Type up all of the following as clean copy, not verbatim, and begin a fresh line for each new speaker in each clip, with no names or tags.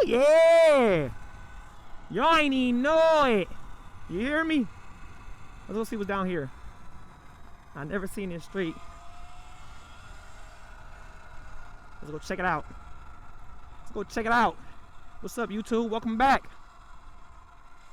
yeah! Y'all ain't even know it. You hear me? Let's go see what's down here. I never seen this street. Let's go check it out. Let's go check it out. What's up, YouTube? Welcome back.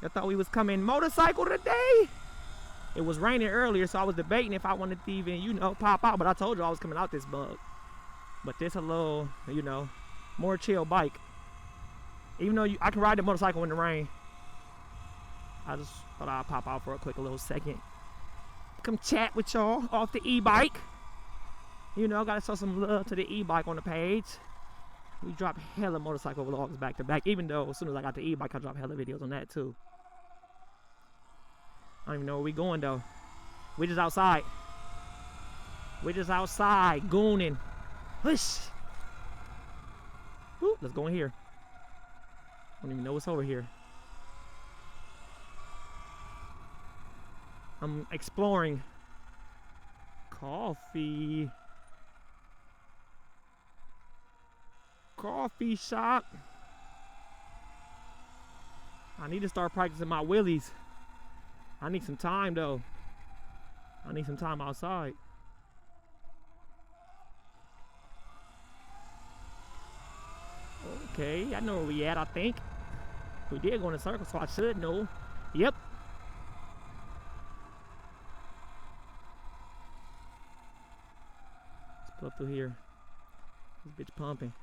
I thought we was coming motorcycle today. It was raining earlier, so I was debating if I wanted to even, you know, pop out. But I told you I was coming out this bug. But this a little, you know, more chill bike. Even though I can ride the motorcycle in the rain. I just thought I'd pop out for a little second. Come chat with y'all off the e-bike. You know, gotta show some love to the e-bike on the page. We drop hella motorcycle vlogs back to back. Even though as soon as I got the e-bike, I drop hella videos on that too. I don't even know where we going though. We just outside. We just outside gooning. Hush. Woo, let's go in here. I don't even know what's over here. I'm exploring. Coffee. Coffee shop. I need to start practicing my wheelies. I need some time though. I need some time outside. Okay, I know where we at, I think. We did go in a circle, so I should know. Yep. Let's pull up through here. This bitch pumping.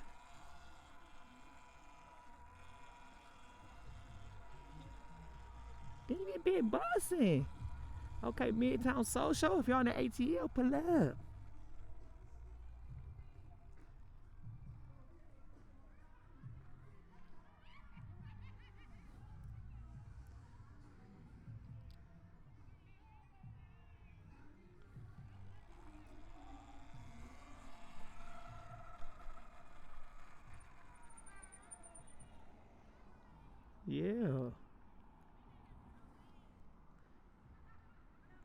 Dang, that bitch bussin'. Okay, Midtown Social. If y'all in the ATL, pull up. Yeah.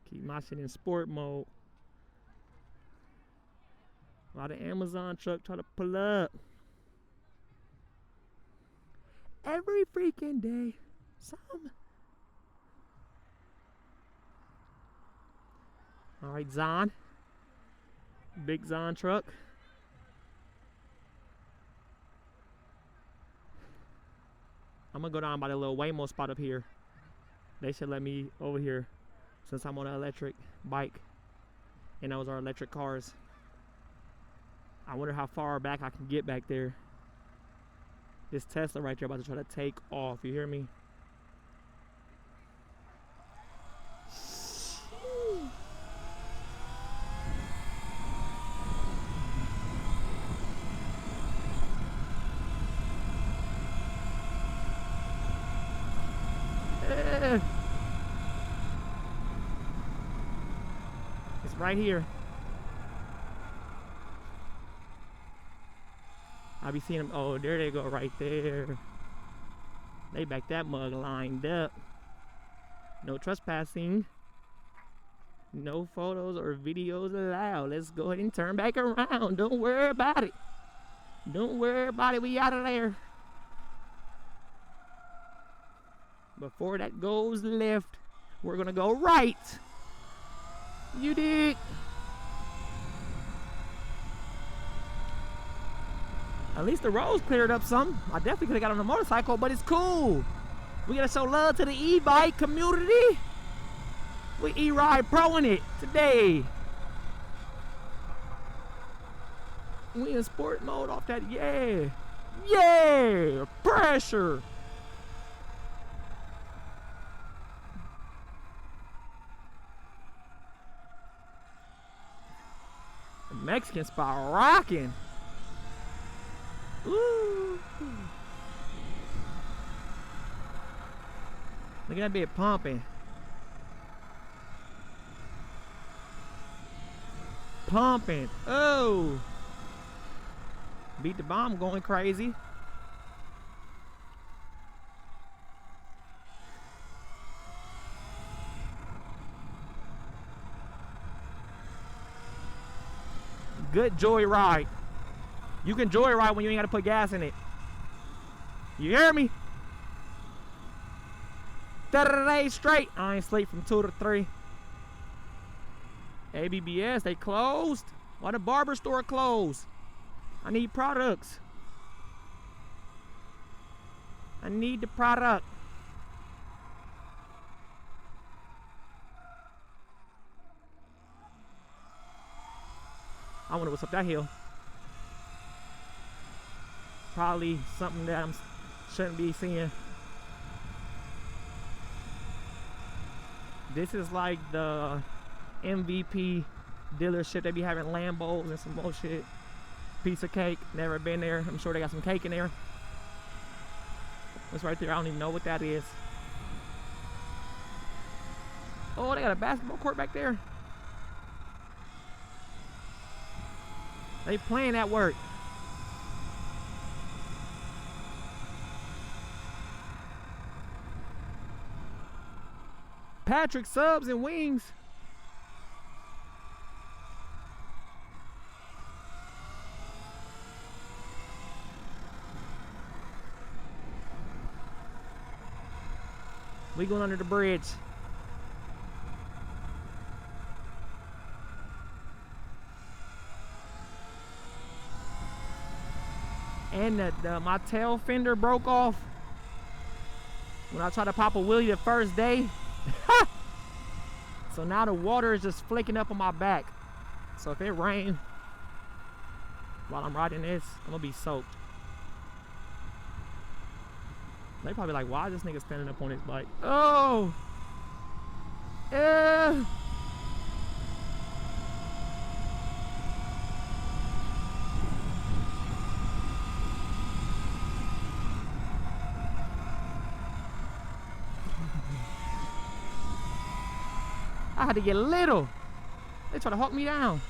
Keep my shit in sport mode. A lot of Amazon truck try to pull up. Every freaking day. Alright, Zon. Big Zon truck. I'm gonna go down by the little Waymo spot up here. They should let me over here since I'm on an electric bike. And those are electric cars. I wonder how far back I can get back there. This Tesla right there about to try to take off. You hear me? It's right here. I be seeing them. Oh, there they go right there. They back that mug lined up. No trespassing. No photos or videos allowed. Let's go ahead and turn back around. Don't worry about it. Don't worry about it. We out of there. Before that goes left, we're gonna go right. You dig? At least the road's cleared up some. I definitely could have got on a motorcycle, but it's cool. We gotta show love to the e-bike community. We E.Ride proing it today. We in sport mode off that, yeah. Yeah, pressure. The Mexican spot rocking. Ooh. Look at that bit pumping. Pumping. Oh. Beat the bomb going crazy. Good joyride. You can joyride when you ain't got to put gas in it. You hear me? 30 days straight. I ain't sleep from 2 to 3. ABBS, they closed. Why the barber store closed? I need products. I need the product. I wonder what's up that hill. Probably something that I shouldn't be seeing. This is like the MVP dealership. They be having Lambos and some more shit. Piece of cake. Never been there. I'm sure they got some cake in there. What's right there? I don't even know what that is. Oh, they got a basketball court back there. They playing at work. Patrick subs and wings. We going under the bridge. And my tail fender broke off when I tried to pop a wheelie the first day. So now the water is just flicking up on my back. So if it rains while I'm riding this, I'm gonna be soaked. They probably like, why is this nigga standing up on his bike? Oh! Yeah! I had to get little. They try to hawk me down.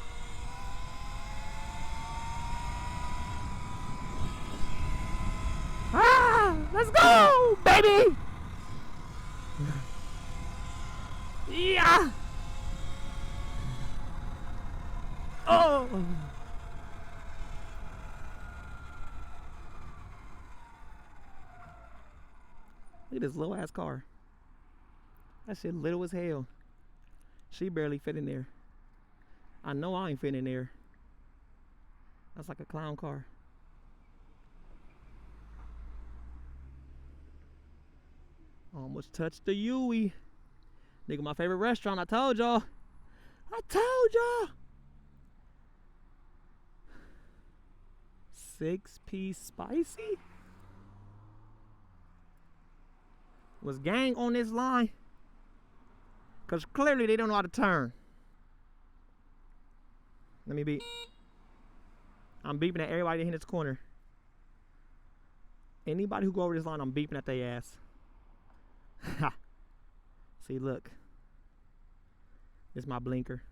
Ah! Let's go, baby! Yeah! Oh! Look at this little ass car. That shit little as hell. She barely fit in there. I know I ain't fit in there. That's like a clown car. Almost touched the Yui. Nigga, my favorite restaurant. I told y'all. I told y'all. 6-piece spicy? Was gang on this line? Because clearly they don't know how to turn. Let me beep. I'm beeping at everybody in this corner. Anybody who go over this line, I'm beeping at their ass. Ha. See, look. This is my blinker.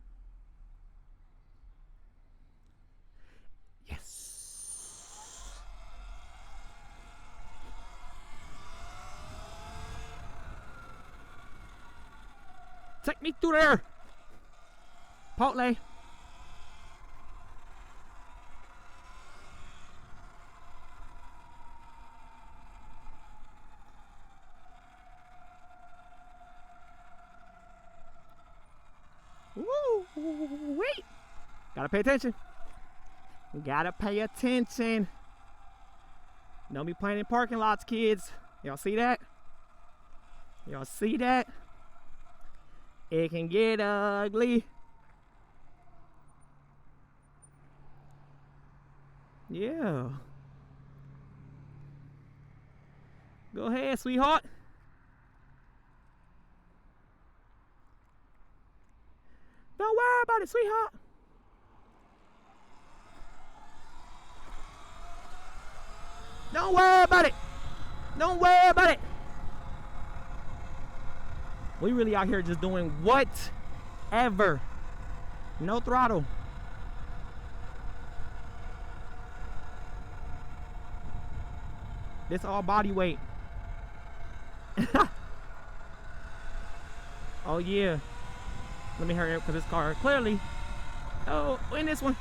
Yes. Take me through there. Portland. Wait. Gotta pay attention. Gotta pay attention. Don't be playing in parking lots, kids. Y'all see that? Y'all see that? It can get ugly. Yeah. Go ahead, sweetheart. Don't worry about it, sweetheart. Don't worry about it. Don't worry about it. We really out here just doing whatever. No throttle. This all body weight. Oh yeah. Let me hurry up because this car clearly. Oh, in this one.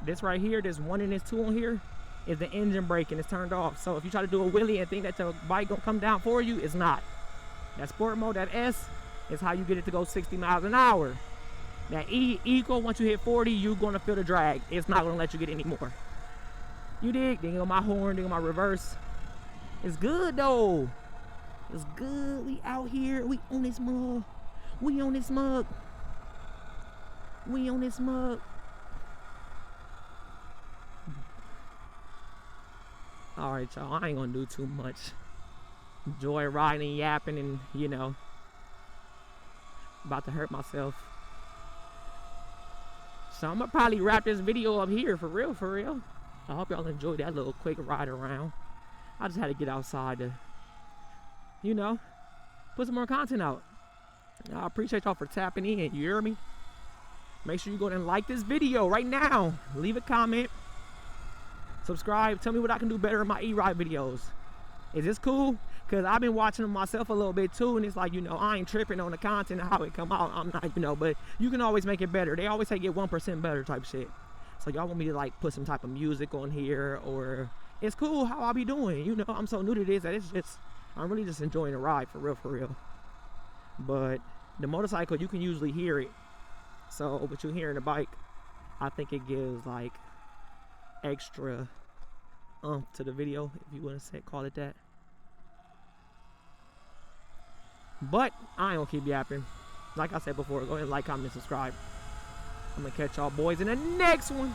This right here, there's 1 and there's 2 on here. is the engine braking is turned off. So if you try to do a wheelie and think that the bike gonna come down for you, it's not. That sport mode, that S, is how you get it to go 60 miles an hour. That Eco, once you hit 40, you're gonna feel the drag. It's not gonna let you get any more. You dig? Then on my horn, then on my reverse. It's good though. It's good. We out here. We on this mug. We on this mug. We on this mug. Alright, y'all. I ain't gonna do too much. Enjoy riding and yapping and, you know, about to hurt myself. So I'm gonna probably wrap this video up here for real, for real. I hope y'all enjoyed that little quick ride around. I just had to get outside to, you know, put some more content out. I appreciate y'all for tapping in, you hear me? Make sure you go and like this video right now. Leave a comment. Subscribe. Tell me what I can do better in my E.Ride videos. Is this cool? Because I've been watching them myself a little bit too, and it's like, you know, I ain't tripping on the content and how it come out. I'm not, you know, but you can always make it better. They always say get 1% better type shit. So y'all want me to like put some type of music on here, or it's cool how I be doing. You know, I'm so new to this that it's just, I'm really just enjoying the ride for real, for real. But the motorcycle, you can usually hear it. So what you hear in the bike, I think it gives like extra to the video, if you want to call it that. But I ain't gonna keep yapping. Like I said before, go ahead and like, comment, and subscribe. I'm gonna catch y'all boys in the next one.